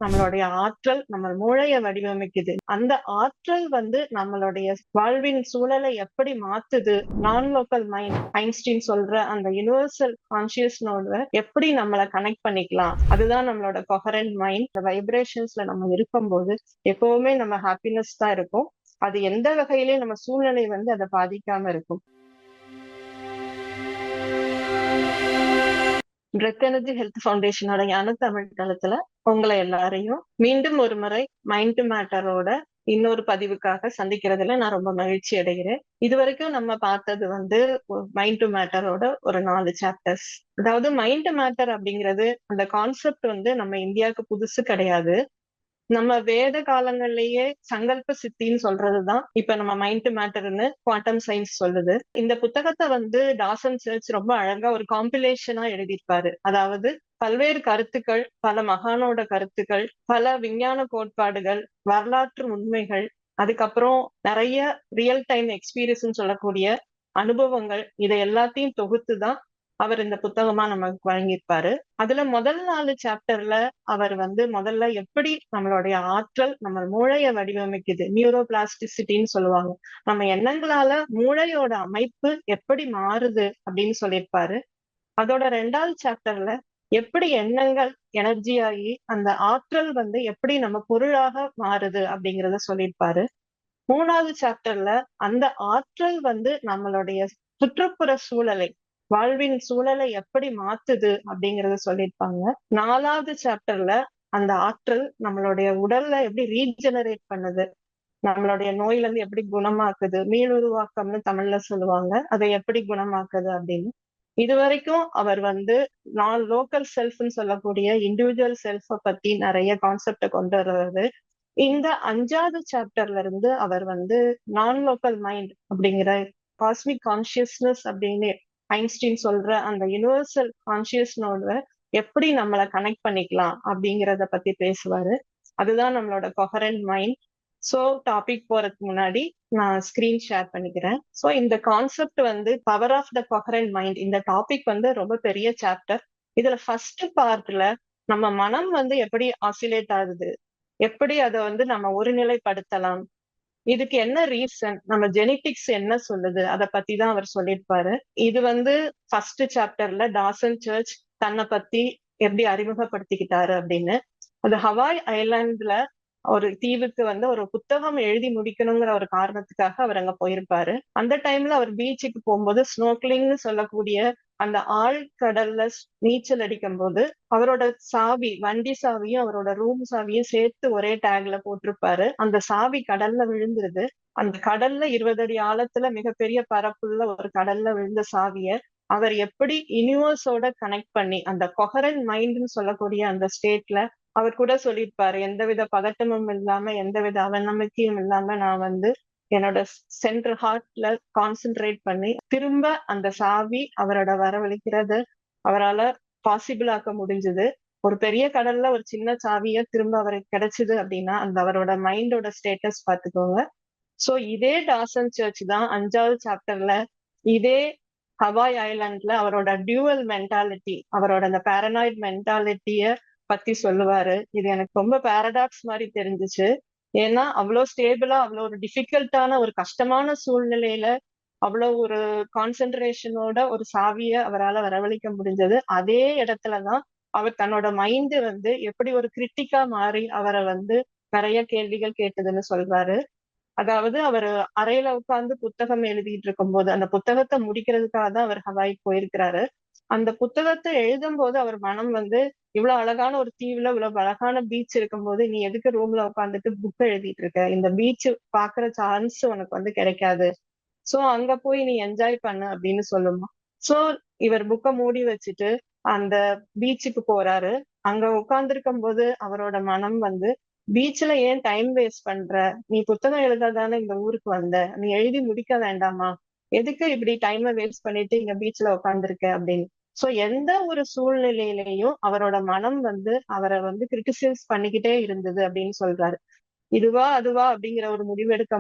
நம்மளுடைய ஆற்றல் நம்ம மூளையை வடிவமைக்குது. அந்த ஆற்றல் நம்மளுடைய வாழ்வின் சூழலை எப்படி மாத்துது, நான் லோக்கல் மைண்ட் ஐன்ஸ்டீன் சொல்ற அந்த யுனிவர்சல் கான்சியஸ்னோட எப்படி நம்மளை கனெக்ட் பண்ணிக்கலாம், அதுதான் நம்மளோட கொஹரண்ட் மைண்ட். வைப்ரேஷன்ஸ்ல நம்ம இருக்கும்போது எப்பவுமே நம்ம ஹாப்பினஸ் தான் இருக்கும். அது எந்த வகையிலயும் நம்ம சூழ்நிலை அதை பாதிக்காம இருக்கும். பிரெத் எனர்ஜி ஹெல்த் ஃபவுண்டேஷனோட ஞான தமிழ் தளத்துல உங்களை எல்லாரையும் மீண்டும் ஒரு முறை மைண்ட் டு மேட்டரோட இன்னொரு பதிவுக்காக சந்திக்கிறதுல நான் ரொம்ப மகிழ்ச்சி அடைகிறேன். இது வரைக்கும் நம்ம பார்த்தது மைண்ட் டு மேட்டரோட ஒரு 4 சாப்டர்ஸ். அதாவது மைண்ட் டு மேட்டர் அப்படிங்கிறது அந்த கான்செப்ட் நம்ம இந்தியாவுக்கு புதுசு கிடையாது. நம்ம வேத காலங்கள்லயே சங்கல்ப சித்தின்னு சொல்றதுதான் இப்ப நம்ம மைண்ட் மேட்டர்னு குவாண்டம் சயின்ஸ் சொல்லுது. இந்த புத்தகத்தை டாசன் சர்ச் ரொம்ப அழகா ஒரு காம்பிலேஷனா எழுதியிருப்பாரு. அதாவது பல்வேறு கருத்துக்கள், பல மகானோட கருத்துக்கள், பல விஞ்ஞான கோட்பாடுகள், வரலாற்று உண்மைகள், அதுக்கப்புறம் நிறைய ரியல் டைம் எக்ஸ்பீரியன்ஸ் சொல்லக்கூடிய அனுபவங்கள், இதை எல்லாத்தையும் தொகுத்துதான் அவர் இந்த புத்தகமா நமக்கு வழங்கியிருப்பாரு. அதுல முதல் 4 சாப்டர்ல அவர் முதல்ல எப்படி நம்மளுடைய ஆற்றல் நம்ம மூளையை வடிவமைக்குது, நியூரோ பிளாஸ்டிசிட்டின்னு சொல்லுவாங்க, நம்ம எண்ணங்களால மூளையோட அமைப்பு எப்படி மாறுது அப்படின்னு சொல்லியிருப்பாரு. அதோட 2வது சாப்டர்ல எப்படி எண்ணங்கள் எனர்ஜி ஆகி அந்த ஆற்றல் எப்படி நம்ம பொருளாக மாறுது அப்படிங்கறத சொல்லியிருப்பாரு. 3வது சாப்டர்ல அந்த ஆற்றல் நம்மளுடைய சுற்றுப்புற சூழலை, வாழ்வின் சூழலை எப்படி மாத்துது அப்படிங்கறத சொல்லியிருப்பாங்க. 4வது சாப்டர்ல அந்த ஆற்றல் நம்மளுடைய உடல்ல எப்படி ரீஜெனரேட் பண்ணுது, நம்மளுடைய நோயில இருந்து எப்படி குணமாக்குது, மீளுருவாக்கம்னு தமிழ்ல சொல்லுவாங்க, அதை எப்படி குணமாக்குது அப்படின்னு. இது வரைக்கும் அவர் நான் லோக்கல் செல்ஃப்னு சொல்லக்கூடிய இண்டிவிஜுவல் செல்ஃப பத்தி நிறைய கான்செப்ட கொண்டு வர்றது. இந்த 5வது சாப்டர்ல இருந்து அவர் நான் லோக்கல் மைண்ட் அப்படிங்கிற காஸ்மிக் கான்சியஸ்னஸ் அப்படின்னு ஐன்ஸ்டீன் சொல்ற அந்த யுனிவர்சல் கான்சியஸ்னோட எப்படி நம்மளை கனெக்ட் பண்ணிக்கலாம் அப்படிங்கிறத பத்தி பேசுவாரு. அதுதான் நம்மளோட கொஹரண்ட் மைண்ட். சோ டாபிக் போறதுக்கு முன்னாடி நான் ஸ்கிரீன் ஷேர் பண்ணிக்கிறேன். சோ இந்த concept power of the coherent mind, இந்த டாபிக் ரொம்ப பெரிய சாப்டர். இதுல ஃபர்ஸ்ட் பார்ட்ல நம்ம மனம் எப்படி ஆசிலேட் ஆகுது, எப்படி அதை நம்ம ஒருநிலைப்படுத்தலாம், இதுக்கு என்ன ரீசன், நம்ம ஜெனட்டிக்ஸ் என்ன சொல்லுது, அதை பத்தி தான் அவர் சொல்லியிருப்பாரு. இது ஃபர்ஸ்ட் சாப்டர்ல டாசன் சர்ச் தன்னை பத்தி எப்படி அறிமுகப்படுத்திக்கிட்டாரு அப்படின்னு. அது ஹவாய் ஐலாண்ட்ல ஒரு தீவுக்கு ஒரு புத்தகம் எழுதி முடிக்கணுங்கிற ஒரு காரணத்துக்காக அவர் அங்க போயிருப்பாரு. அந்த டைம்ல அவர் பீச்சுக்கு போகும்போது ஸ்னோக்லிங்னு சொல்லக்கூடிய அந்த ஆழ்கடல்ல நீச்சல் அடிக்கும் போது அவரோட சாவி, வண்டி சாவியும் அவரோட ரூம் சாவியும் சேர்த்து ஒரே டேக்ல போட்டிருப்பாரு. அந்த சாவி கடல்ல விழுந்துருது. அந்த கடல்ல 20 அடி ஆழத்துல மிகப்பெரிய பரப்புள்ள ஒரு கடல்ல விழுந்த சாவிய அவர் எப்படி யூனிவர்ஸோட கனெக்ட் பண்ணி அந்த கொஹரண்ட் மைண்ட்னு சொல்லக்கூடிய அந்த ஸ்டேட்ல அவர் கூட சொல்லியிருப்பாரு, எந்தவித பதட்டமும் இல்லாம எந்தவித அவநம்பிக்கையும் இல்லாம நான் என்னோட சென்ட்ரல் ஹார்ட்ல கான்சென்ட்ரேட் பண்ணி திரும்ப அந்த சாவி அவரோட வரவழைக்கிறது அவரால் பாசிபிள் ஆக்க முடிஞ்சது. ஒரு பெரிய கடல்ல ஒரு சின்ன சாவிய திரும்ப அவருக்கு கிடைச்சது அப்படின்னா அந்த அவரோட மைண்டோட ஸ்டேட்டஸ் பார்த்துக்கோங்க. சோ இதே டாசன் சர்ச் தான் 5வது சாப்டர்ல இதே ஹவாய் ஐலாண்ட்ல அவரோட டியூவல் மென்டாலிட்டி, அவரோட அந்த பேரனாய்ட் மென்டாலிட்டிய பத்தி சொல்லுவாரு. இது எனக்கு ரொம்ப பேரடாக்ஸ் மாதிரி தெரிஞ்சுச்சு. ஏன்னா அவ்வளவு ஸ்டேபிளா, அவ்வளவு ஒரு டிஃபிகல்ட்டான ஒரு கஷ்டமான சூழ்நிலையில அவ்வளவு ஒரு கான்சென்ட்ரேஷனோட ஒரு சாவிய அவரால் வரவழைக்க முடிஞ்சது. அதே இடத்துலதான் அவர் தன்னோட மைண்ட் எப்படி ஒரு கிரிட்டிக்கா மாறி அவரை நிறைய கேள்விகள் கேட்டதுன்னு சொல்றாரு. அதாவது அவர் அறையில உட்கார்ந்து புத்தகம் எழுதிட்டு இருக்கும் போது, அந்த புத்தகத்தை முடிக்கிறதுக்காக தான் அவர் ஹவாய் போயிருக்கிறாரு. அந்த புத்தகத்தை எழுதும் போது அவர் மனம் இவ்வளவு அழகான ஒரு தீவுல இவ்வளவு அழகான பீச் இருக்கும்போது நீ எதுக்கு ரூம்ல உட்காந்துட்டு புக் எழுதிட்டு இருக்க, இந்த பீச் பாக்குற சான்ஸ் உனக்கு கிடைக்காது, சோ அங்க போய் நீ என்ஜாய் பண்ணு அப்படின்னு சொல்லுமா. சோ இவர் புக்கை மூடி வச்சுட்டு அந்த பீச்சுக்கு போறாரு. அங்க உட்கார்ந்துருக்கும் போது அவரோட மனம் பீச்ல ஏன் டைம் வேஸ்ட் பண்ற, நீ புத்தகம் எழுதாதானே இந்த ஊருக்கு வந்த, நீ எழுதி முடிக்க வேண்டாமா, எதுக்கு இப்படி டைமை வேஸ்ட் பண்ணிட்டு இங்க பீச்ல உட்காந்துருக்க அப்படின்னு. சோ எந்த ஒரு சூழ்நிலையிலையும் அவரோட மனம் அவரை கிரிட்டிசைஸ் பண்ணிக்கிட்டே இருந்தது அப்படின்னு சொல்றாரு. இதுவா அதுவா அப்படிங்கிற ஒரு முடிவெடுக்க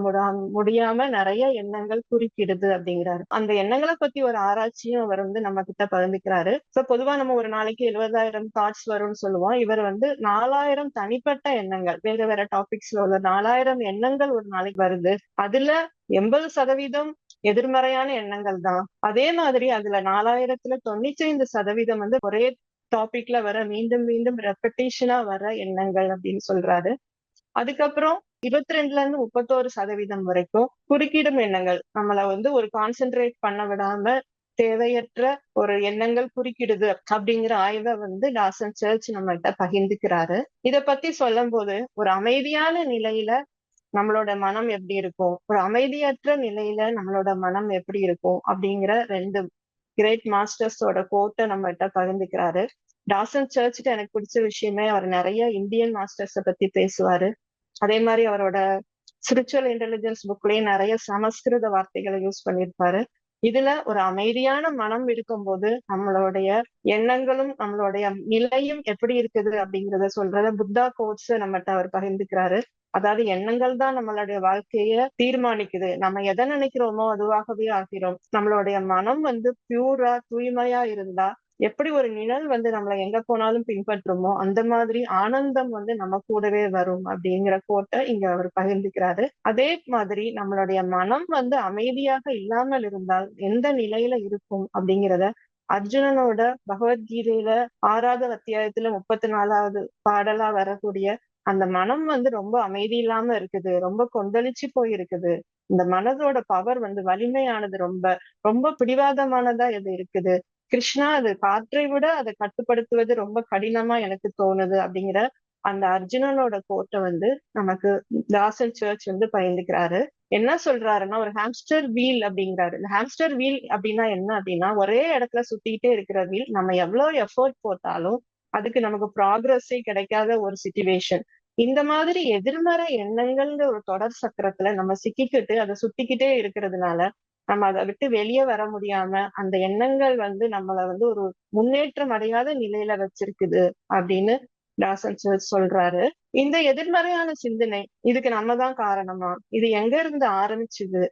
முடியாம நிறைய எண்ணங்கள் குறுக்கிடுது அப்படிங்கிறாரு. அந்த எண்ணங்களை பத்தி ஒரு ஆராய்ச்சியும் அவர் வந்து நம்ம கிட்ட பகிர்ந்துக்கிறாரு. சோ பொதுவா நம்ம ஒரு நாளைக்கு 70,000 தாட்ஸ் வரும்னு சொல்லுவோம். இவர் வந்து 4,000 தனிப்பட்ட எண்ணங்கள், வேற வேற டாபிக்ஸ்ல உள்ள 4,000 எண்ணங்கள் ஒரு நாளைக்கு வருது. அதுல 80% எதிர்மறையான எண்ணங்கள் தான். அதே மாதிரி அதுல 4,000த்துல 95% வந்து ஒரே டாபிக்ல வர மீண்டும் மீண்டும் ரெப்படேஷனா வர எண்ணங்கள் அப்படின்னு சொல்றாரு. அதுக்கப்புறம் 22ல இருந்து 31% வரைக்கும் குறுக்கிடும் எண்ணங்கள், நம்மள வந்து ஒரு கான்சென்ட்ரேட் பண்ண விடாம தேவையற்ற ஒரு எண்ணங்கள் குறுக்கிடுது அப்படிங்கிற ஆய்வை வந்து டாசன் சர்ச் நம்மகிட்ட பகிர்ந்துக்கிறாரு. இத பத்தி சொல்லும் போது ஒரு அமைதியான நிலையில நம்மளோட மனம் எப்படி இருக்கும், ஒரு அமைதியற்ற நிலையில நம்மளோட மனம் எப்படி இருக்கும் அப்படிங்கிற 2 கிரேட் மாஸ்டர்ஸோட கோட்டை நம்மகிட்ட பகிர்ந்துக்கிறாரு. டாசன் சர்ச்ல எனக்கு பிடிச்ச விஷயமே அவர் நிறைய இந்தியன் மாஸ்டர்ஸ பத்தி பேசுவாரு. அதே மாதிரி அவரோட ஸ்பிரிச்சுவல் இன்டெலிஜென்ஸ் புக்லயே நிறைய சமஸ்கிருத வார்த்தைகளை யூஸ் பண்ணியிருப்பாரு. இதுல ஒரு அமைதியான மனம் இருக்கும்போது நம்மளுடைய எண்ணங்களும் நம்மளுடைய நிலையும் எப்படி இருக்குது அப்படிங்கறத சொல்றத புத்தா கோட்ஸ் நம்மகிட்ட அவர் பகிர்ந்துக்கிறாரு. அதாவது எண்ணங்கள் தான் நம்மளுடைய வாழ்க்கைய தீர்மானிக்குது. நம்ம எதை நினைக்கிறோமோ அதுவாகவே ஆகிறோம். நம்மளுடைய மனம் வந்து பியூரா தூய்மையா இருந்தா எப்படி ஒரு நிழல் வந்து நம்மளை எங்க போனாலும் பின்பற்றுமோ அந்த மாதிரி ஆனந்தம் வந்து நம்ம கூடவே வரும் அப்படிங்கிற கோட்டை இங்க அவர் பகிர்ந்துக்கிறாரு. அதே மாதிரி நம்மளுடைய மனம் வந்து அமைதியாக இல்லாமல் இருந்தால் எந்த நிலையில இருக்கும் அப்படிங்கிறத அர்ஜுனனோட பகவத்கீதையில 6வது அத்தியாயத்துல 34வது பாடலா வரக்கூடிய அந்த மனம் வந்து ரொம்ப அமைதி இல்லாம இருக்குது, ரொம்ப கொந்தளிச்சு போயிருக்குது, இந்த மனதோட பவர் வந்து வலிமையானது, ரொம்ப ரொம்ப பிடிவாதமானதா இது இருக்குது, கிருஷ்ணா அது காற்றை விட அதை கட்டுப்படுத்துவது ரொம்ப கடினமா எனக்கு தோணுது அப்படிங்கிற அந்த அர்ஜுனனோட கோட்டை வந்து நமக்கு தாசன் சர்ச் வந்து பகிர்ந்துக்கிறாரு. என்ன சொல்றாருன்னா ஒரு ஹாம்ஸ்டர் வீல் அப்படிங்கிறாரு. இந்த ஹாம்ஸ்டர் வீல் அப்படின்னா என்ன அப்படின்னா ஒரே இடத்துல சுத்திக்கிட்டே இருக்கிற வீல். நம்ம எவ்வளவு எஃபோர்ட் போட்டாலும் அதுக்கு நமக்கு ப்ராக்ரஸே கிடைக்காத ஒரு சிச்சுவேஷன். இந்த மாதிரி எதிர்மறை எண்ணங்கள்ங்கிற ஒரு தொடர் சக்கரத்துல நம்ம சிக்கிக்கிட்டு அதை சுத்திக்கிட்டே இருக்கிறதுனால நம்ம அதை விட்டு வெளியே வர முடியாம அந்த எண்ணங்கள் வந்து நம்மள வந்து ஒரு முன்னேற்றம் அடையாத நிலையில வச்சிருக்குது அப்படின்னு டாசன் சர்ச் சொல்றாரு. இந்த எதிர்மறையான சிந்தனை இதுக்கு நம்ம தான் காரணமா, இது எங்க இருந்து ஆரம்பிச்சுது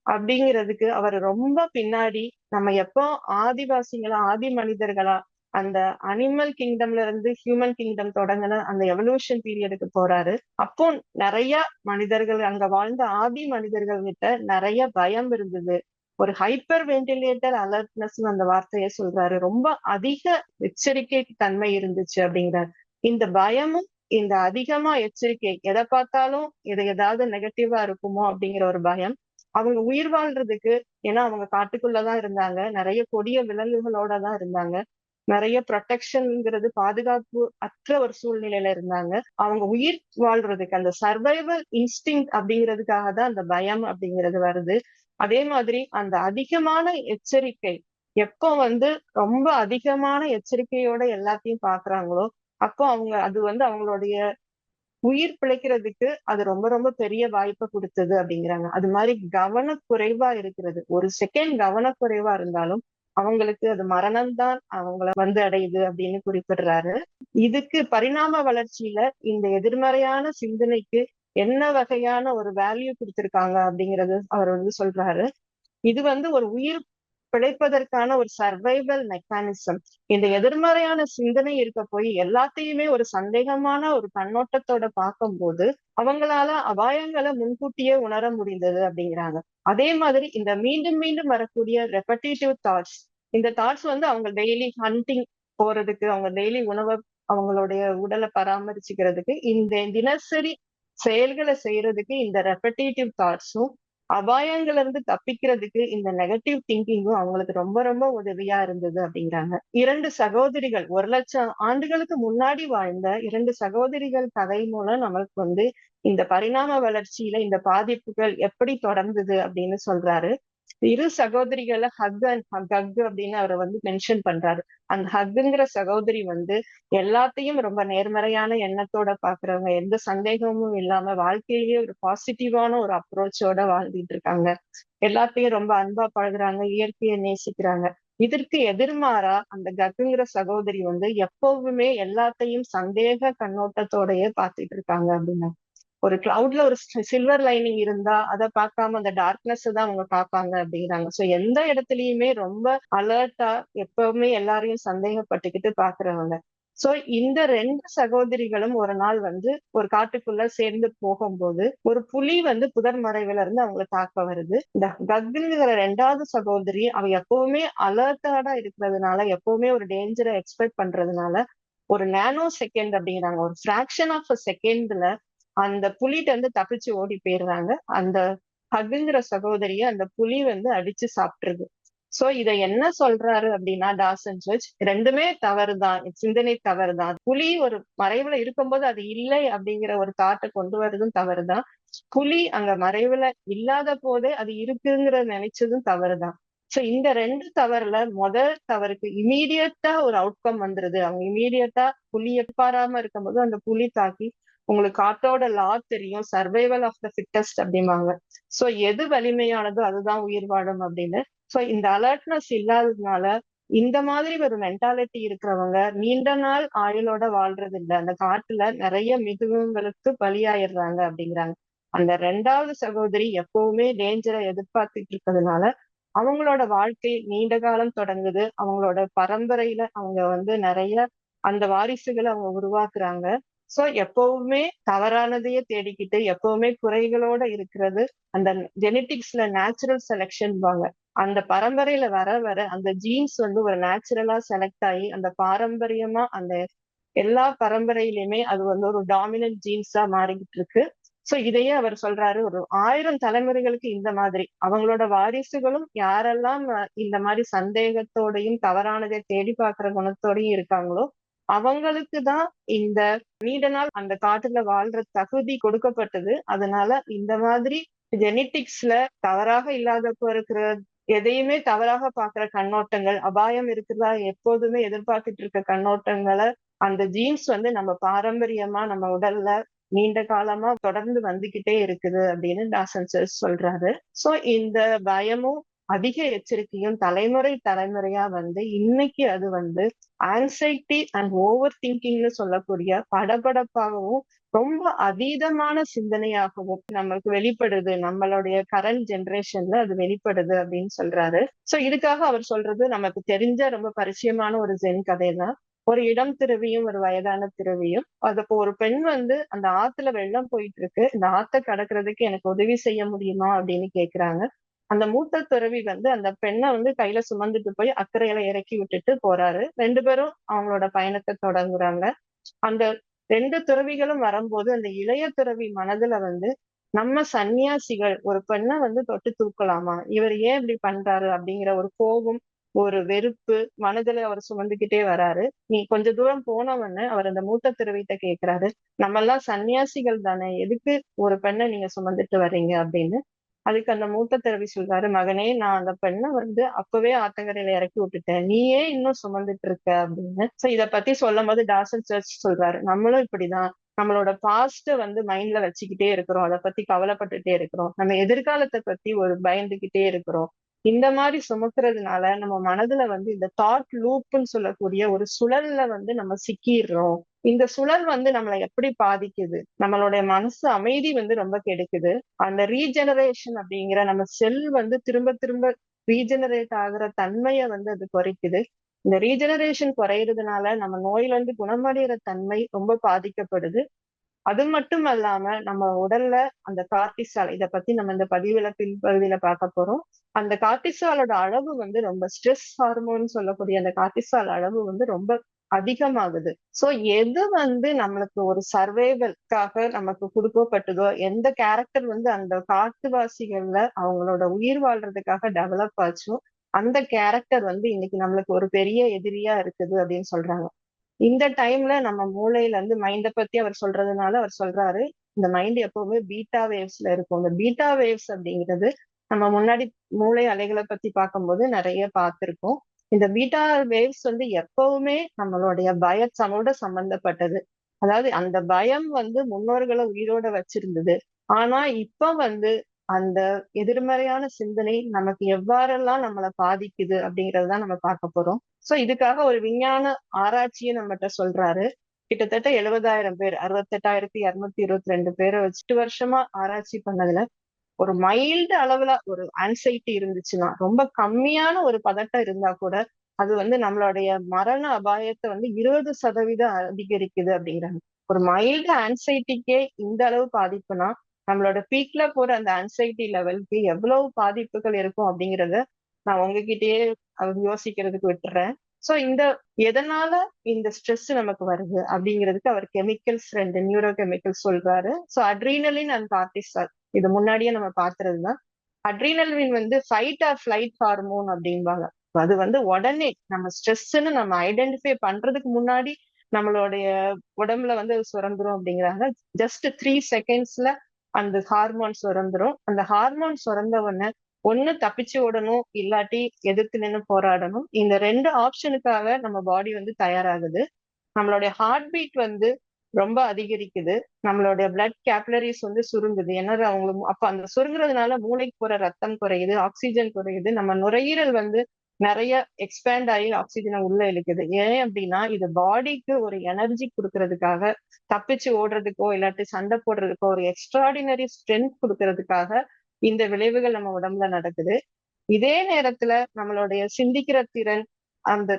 அப்படிங்கிறதுக்கு அவர் ரொம்ப பின்னாடி நம்ம எப்போ ஆதிவாசிகளா ஆதி மனிதர்களா அந்த அனிமல் கிங்டம்ல இருந்து ஹியூமன் கிங்டம் தொடங்கின அந்த எவல்யூஷன் பீரியடுக்கு போறாரு. அப்போ நிறைய மனிதர்கள் அங்க வாழ்ந்த ஆதி மனிதர்கள் கிட்ட நிறைய பயம் இருந்தது. ஒரு ஹைப்பர் வென்டிலேட்டர் அலர்ட்னஸ் அந்த வார்த்தையை சொல்றாரு. ரொம்ப அதிக எச்சரிக்கை தன்மை இருந்துச்சு அப்படிங்கிறார். இந்த பயமும் இந்த அதிகமா எச்சரிக்கை, எதை பார்த்தாலும் இது ஏதாவது நெகட்டிவா இருக்குமோ அப்படிங்கிற ஒரு பயம் அவங்க உயிர் வாழ்றதுக்கு. ஏன்னா அவங்க காட்டுக்குள்ளதான் இருந்தாங்க, நிறைய கொடிய விலங்குகளோட தான் இருந்தாங்க, நிறைய ப்ரொடெக்ஷன்ங்கிறது பாதுகாப்பு அற்ற ஒரு சூழ்நிலையில இருந்தாங்க. அவங்க உயிர் வாழ்றதுக்கு அந்த சர்வைவல் இன்ஸ்டிங் அப்படிங்கிறதுக்காக தான் அந்த பயம் அப்படிங்கிறது வருது. அதே மாதிரி அந்த அதிகமான எச்சரிக்கை எப்போ வந்து ரொம்ப அதிகமான எச்சரிக்கையோட எல்லாத்தையும் பாக்குறாங்களோ அப்போ அவங்க அது வந்து அவங்களுடைய உயிர் பிழைக்கிறதுக்கு அது ரொம்ப ரொம்ப பெரிய வாய்ப்பை கொடுத்தது அப்படிங்கிறாங்க. அது மாதிரி கவனக்குறைவா இருக்கிறது, ஒரு செகண்ட் கவனக்குறைவா இருந்தாலும் அவங்களுக்கு அது மரணம் தான் அவங்கள வந்து அடையுது அப்படின்னு குறிப்பிடுறாரு. இதுக்கு பரிணாம வளர்ச்சியில இந்த எதிர்மறையான சிந்தனைக்கு என்ன வகையான ஒரு வேல்யூ கொடுத்திருக்காங்க அப்படிங்கறது அவர் வந்து சொல்றாரு. இது வந்து ஒரு உயிர் பிழைப்பதற்கான ஒரு சர்வைவல் மெக்கானிசம். இந்த எதிர்மறையான சிந்தனை இருக்க போய் எல்லாத்தையுமே ஒரு சந்தேகமான ஒரு கண்ணோட்டத்தோட பார்க்கும்போது அவங்களால அபாயங்களை முன்கூட்டியே உணர முடிந்தது அப்படிங்கிறாங்க. அதே மாதிரி இந்த மீண்டும் மீண்டும் வரக்கூடிய ரெப்படேட்டிவ் தாட்ஸ், இந்த தாட்ஸ் வந்து அவங்க டெய்லி ஹண்டிங் போறதுக்கு, அவங்க டெய்லி உணவை அவங்களுடைய உடலை பராமரிச்சுக்கிறதுக்கு, இந்த தினசரி செயல்களை செய்யறதுக்கு இந்த ரெப்படேட்டிவ் தாட்ஸும், அபாயங்கள்ல இருந்து தப்பிக்கிறதுக்கு இந்த நெகட்டிவ் திங்கிங்கும் அவங்களுக்கு ரொம்ப ரொம்ப உதவியா இருந்தது அப்படிங்கிறாங்க. 2 சகோதரிகள் 1,00,000 ஆண்டுகளுக்கு முன்னாடி வாழ்ந்த 2 சகோதரிகள் கதை மூலம் நம்மளுக்கு வந்து இந்த பரிணாம வளர்ச்சியில இந்த பாதிப்புகள் எப்படி தொடர்ந்தது அப்படின்னு சொல்றாரு. இரு சகோதரிகளை ஹக் அண்ட் கக் அப்படின்னு அவரை வந்து மென்ஷன் பண்றாரு. அந்த ஹக்குங்கிற சகோதரி வந்து எல்லாத்தையும் ரொம்ப நேர்மறையான எண்ணத்தோட பாக்குறவங்க, எந்த சந்தேகமும் இல்லாம வாழ்க்கையிலேயே ஒரு பாசிட்டிவான ஒரு அப்ரோச்சோட வாழ்ந்துட்டு இருக்காங்க, எல்லாத்தையும் ரொம்ப அன்பா பழகுறாங்க, இயற்கையை நேசிக்கிறாங்க. இதற்கு எதிர்மாறா அந்த கக்குங்கிற சகோதரி வந்து எப்பவுமே எல்லாத்தையும் சந்தேக கண்ணோட்டத்தோடயே பார்த்துட்டு இருக்காங்க அப்படின்னா ஒரு கிளவுட்ல ஒரு சில்வர் லைனிங் இருந்தா அதை பார்க்காம அந்த டார்க்னஸ் தான் அவங்க பார்ப்பாங்க அப்படிங்கிறாங்க. சோ எந்த இடத்துலயுமே ரொம்ப அலர்ட்டா எப்பவுமே எல்லாரையும் சந்தேகப்பட்டுக்கிட்டு பாக்குறவங்க. சோ இந்த 2 சகோதரிகளும் ஒரு நாள் வந்து ஒரு காட்டுக்குள்ள சேர்ந்து போகும்போது ஒரு புலி வந்து புதர் மறைவுல இருந்து அவங்களை தாக்க வருது. இந்த கக்குங்கிற 2வது சகோதரி அவ எப்பவுமே அலர்ட்டடா இருக்கிறதுனால, எப்பவுமே ஒரு டேஞ்சரை எக்ஸ்பெக்ட் பண்றதுனால ஒரு நேனோ செகண்ட் அப்படிங்கிறாங்க, ஒரு ஃபிராக்ஷன் ஆஃப் அ செகண்ட்ல அந்த புலிட்ட இருந்து தப்பிச்சு ஓடி போயிடுறாங்க. அந்த ஹக்குங்கிற சகோதரிய அந்த புலி வந்து அடிச்சு சாப்பிட்டுருது. சோ இத என்ன சொல்றாரு அப்படின்னா டாசன் சர்ச், 2மே தவறுதான், சிந்தனை தவறுதான். புலி ஒரு மறைவுல இருக்கும்போது அது இல்லை அப்படிங்கிற ஒரு தாட்டை கொண்டு வர்றதும் தவறுதான். புலி அங்க மறைவுல இல்லாத போதே அது இருக்குங்கிற நினைச்சதும் தவறுதான். சோ இந்த 2 தவறுல முதல் தவறுக்கு இமீடியட்டா ஒரு அவுட்கம் வந்துருது. அவங்க இமீடியட்டா புலி எப்பாராம இருக்கும்போது அந்த புலி தாக்கி, உங்களுக்கு காட்டோட லா தெரியும், சர்வைவல் ஆஃப் த ஃபிட்டஸ்ட் அப்படிம்பாங்க. சோ எது வலிமையானதோ அதுதான் உயிர் வாழும் அப்படின்னு. சோ இந்த அலர்ட்னஸ் இல்லாததுனால இந்த மாதிரி ஒரு மென்டாலிட்டி இருக்கிறவங்க நீண்ட நாள் ஆயுளோட வாழ்றது இல்ல. அந்த காட்டுல நிறைய மிருகங்களுக்கு பலியாயிடுறாங்க அப்படிங்கிறாங்க. அந்த 2வது சகோதரி எப்பவுமே டேஞ்சரை எதிர்பார்த்துட்டு இருக்கிறதுனால அவங்களோட வாழ்க்கை நீண்ட காலம் தொடங்குது. அவங்களோட பரம்பரையில அவங்க வந்து நிறைய அந்த வாரிசுகளை அவங்க உருவாக்குறாங்க. சோ எப்பவுமே தவறானதையே தேடிக்கிட்டு எப்பவுமே குறைகளோட இருக்கிறது அந்த ஜெனட்டிக்ஸ்ல நேச்சுரல் செலெக்ஷன்பாங்க. அந்த பரம்பரையில வர வர அந்த ஜீன்ஸ் வந்து ஒரு நேச்சுரலா செலக்ட் ஆகி அந்த பாரம்பரியமா அந்த எல்லா பரம்பரையிலுமே அது வந்து ஒரு டாமினன்ட் ஜீன்ஸா மாறிக்கிட்டு இருக்கு. சோ இதையே அவர் சொல்றாரு, ஒரு 1000 தலைமுறைகளுக்கு இந்த மாதிரி அவங்களோட வாரிசுகளும் யாரெல்லாம் இந்த மாதிரி சந்தேகத்தோடையும் தவறானதை தேடி பார்க்கிற குணத்தோடையும் இருக்காங்களோ அவங்களுக்கு தான் இந்த நீண்ட நாள் அந்த காட்டுல வாழ்ற தகுதி கொடுக்கப்பட்டது. அதனால இந்த மாதிரி ஜெனட்டிக்ஸ்ல தவறாக இல்லாதப்போ இருக்கிற எதையுமே தவறாக பார்க்கிற கண்ணோட்டங்கள், அபாயம் இருக்கிறதா எப்போதுமே எதிர்பார்த்துட்டு இருக்க கண்ணோட்டங்களை அந்த ஜீன்ஸ் வந்து நம்ம பாரம்பரியமா நம்ம உடல்ல நீண்ட காலமா தொடர்ந்து வந்துகிட்டே இருக்குது அப்படின்னு டாசன் சொல்றாரு. சோ இந்த பயமும் அதிக எச்சரிக்கையும் தலைமுறை தலைமுறையா வந்து இன்னைக்கு அது வந்து ஆன்சைட்டி அண்ட் ஓவர் திங்கிங்னு சொல்லக்கூடிய படபடப்பாகவும் ரொம்ப அதீதமான சிந்தனையாகவும் நமக்கு வெளிப்படுது. நம்மளுடைய கரண்ட் ஜெனரேஷன்ல அது வெளிப்படுது அப்படின்னு சொல்றாரு. சோ இதுக்காக அவர் சொல்றது நமக்கு தெரிஞ்ச ரொம்ப பரிச்சயமான ஒரு ஜென் கதை தான். ஒரு இடம் துறவியும் ஒரு வயதான துறவியும். அதுக்கு ஒரு பெண் வந்து அந்த ஆத்துல வெள்ளம் போயிட்டு இருக்கு, இந்த ஆத்த கடக்கிறதுக்கு எனக்கு உதவி செய்ய முடியுமா அப்படின்னு கேக்குறாங்க. அந்த மூத்த துறவி வந்து அந்த பெண்ணை வந்து கையில சுமந்துட்டு போய் அக்கறையில இறக்கி விட்டுட்டு போறாரு. 2 பேரும் அவங்களோட பயணத்தை தொடங்குறாங்க. அந்த 2 துறவிகளும் வரும்போது அந்த இளைய துறவி மனதுல வந்து நம்ம சன்னியாசிகள் ஒரு பெண்ணை வந்து தொட்டு தூக்கலாமா, இவர் ஏன் இப்படி பண்றாரு அப்படிங்கிற ஒரு கோபம், ஒரு வெறுப்பு மனதுல அவர் சுமந்துகிட்டே வராரு. நீ கொஞ்ச தூரம் போனவன்னு அவர் அந்த மூத்த துறவிட்ட கேக்குறாரு, நம்ம எல்லாம் சன்னியாசிகள் தானே, எதுக்கு ஒரு பெண்ணை நீங்க சுமந்துட்டு வர்றீங்க அப்படின்னு. அதுக்கு அந்த மூத்த துறவி சொல்றாரு, மகனே நான் அந்த பெண்ணை வந்து அப்பவே ஆத்தங்கரையில இறக்கி விட்டுட்டேன், நீ ஏன் இன்னும் சுமந்துட்டு இருக்க அப்படின்னு. சோ இத பத்தி சொல்லும் போது டாசன் சர்ச் சொல்றாரு, நம்மளும் இப்படிதான் நம்மளோட பாஸ்ட வந்து மைண்ட்ல வச்சுக்கிட்டே இருக்கிறோம், அதை பத்தி கவலைப்பட்டுட்டே இருக்கிறோம், நம்ம எதிர்காலத்தை பத்தி ஒரு பயந்துகிட்டே இருக்கிறோம். இந்த மாதிரி சுமக்கிறதுனால நம்ம மனதுல வந்து இந்த தாட் லூப்னு சொல்லக்கூடிய ஒரு சுழல்ல வந்து நம்ம சிக்கிடுறோம். இந்த சுழல் வந்து நம்மளை எப்படி பாதிக்குது, நம்மளுடைய மனசு அமைதி வந்து ரொம்ப கெடுக்குது. அந்த ரீஜெனரேஷன் அப்படிங்கிற நம்ம செல் வந்து திரும்ப திரும்ப ரீஜெனரேட் ஆகுற தன்மையை வந்து அது குறைக்குது. இந்த ரீஜெனரேஷன் குறையறதுனால நம்ம நோயில இருந்து குணமடைகிற தன்மை ரொம்ப பாதிக்கப்படுது. அது மட்டும் அல்லாம நம்ம உடல்ல அந்த கார்டிசால், இத பத்தி நம்ம இந்த பதிவுல பின்பகுதியில பார்க்க போறோம். அந்த கார்டிசாலோட அளவு வந்து ரொம்ப ஸ்ட்ரெஸ் ஹார்மோன் சொல்லக்கூடிய அந்த கார்டிசால் அளவு வந்து ரொம்ப அதிகமாகுது. சோ எது வந்து நம்மளுக்கு ஒரு சர்வைவல்காக நமக்கு கொடுக்கப்பட்டதோ, எந்த கேரக்டர் வந்து அந்த காட்டுவாசிகள்ல அவங்களோட உயிர் வாழ்றதுக்காக டெவலப் ஆச்சோ அந்த கேரக்டர் வந்து இன்னைக்கு நம்மளுக்கு ஒரு பெரிய எதிரியா இருக்குது அப்படின்னு சொல்றாங்க. இந்த டைம்ல நம்ம மூளையில இருந்து மைண்ட பத்தி அவர் சொல்றதுனால அவர் சொல்றாரு, இந்த மைண்ட் எப்பவுமே பீட்டா வேவ்ஸ்ல இருக்கும். இந்த பீட்டா வேவ்ஸ் அப்படிங்கிறது நம்ம முன்னாடி மூளை அலைகளை பத்தி பார்க்கும்போது நிறைய பார்த்திருக்கோம். இந்த பீட்டா வேவ்ஸ் வந்து எப்பவுமே நம்மளுடைய பயத்தோட சம்பந்தப்பட்டது. அதாவது அந்த பயம் வந்து முன்னோர்களை உயிரோட வச்சிருந்தது. ஆனா இப்ப வந்து அந்த எதிர்மறையான சிந்தனை நமக்கு எவ்வாறெல்லாம் நம்மளை பாதிக்குது அப்படிங்கறதுதான் நம்ம பார்க்க போறோம். சோ இதுக்காக ஒரு விஞ்ஞான ஆராய்ச்சியை நம்மகிட்ட சொல்றாரு. கிட்டத்தட்ட 70,000 பேர், 68,222 பேரை வச்சுட்டு வருஷமா ஆராய்ச்சி பண்ணதுல ஒரு மைல்டு அளவுல ஒரு ஆன்சைட்டி இருந்துச்சுன்னா, ரொம்ப கம்மியான ஒரு பதட்டம் இருந்தா கூட அது வந்து நம்மளுடைய மரண அபாயத்தை வந்து 20% அதிகரிக்குது அப்படிங்கிறாங்க. ஒரு மைல்டு ஆன்சைட்டிக்கே இந்த அளவு பாதிப்புனா நம்மளோட பீக்ல போற அந்த ஆன்சைட்டி லெவலுக்கு எவ்வளவு பாதிப்புகள் இருக்கும் அப்படிங்கறத நான் உங்ககிட்டயே யோசிக்கிறதுக்கு விட்டுறேன். சோ எதனால இந்த ஸ்ட்ரெஸ் நமக்கு வருது அப்படிங்கிறதுக்கு அவர் கெமிக்கல்ஸ், 2 நியூரோ கெமிக்கல்ஸ் சொல்றாரு. சோ அட்ரீனலின் அண்ட் கார்டிசால், இது முன்னாடியே நம்ம பாத்துறதுதான். அட்ரீனலின் வந்து ஃபைட் ஆர் ஃபிளைட் ஹார்மோன் அப்படிம்பாங்க. அது வந்து உடனே நம்ம ஸ்ட்ரெஸ்ன்னு நம்ம ஐடென்டிஃபை பண்றதுக்கு முன்னாடி நம்மளுடைய உடம்புல வந்து அது சுரந்துரும் அப்படிங்கிறாங்க. ஜஸ்ட் 3 செகண்ட்ஸ்ல அந்த ஹார்மோன் சுரந்துரும். அந்த ஹார்மோன் சுரந்த உடனே ஒண்ணு தப்பிச்சு ஓடணும், இல்லாட்டி எதிர்த்து நின்னு போராடணும். இந்த 2 ஆப்ஷனுக்காக நம்ம பாடி வந்து தயாராகுது. நம்மளுடைய ஹார்ட் பீட் வந்து ரொம்ப அதிகரிக்குது. நம்மளுடைய பிளட் கேப்லரிஸ் வந்து சுருங்குது. ஏன்னா அவங்களுக்கு அப்ப அந்த சுருங்குறதுனால மூளைக்கு போற ரத்தம் குறையுது, ஆக்சிஜன் குறையுது. நம்ம நுரையீரல் வந்து நிறைய எக்ஸ்பேண்ட் ஆகி ஆக்சிஜனை உள்ள இழுக்குது. ஏன் அப்படின்னா இது பாடிக்கு ஒரு எனர்ஜி கொடுக்கறதுக்காக, தப்பிச்சு ஓடுறதுக்கோ இல்லாட்டி சண்டை போடுறதுக்கோ ஒரு எக்ஸ்ட்ராடினரி ஸ்ட்ரென்த் கொடுக்கறதுக்காக இந்த விளைவுகள் நம்ம உடம்புல நடக்குது. இதே நேரத்துல நம்மளுடைய சிந்திக்கிற திறன், அந்த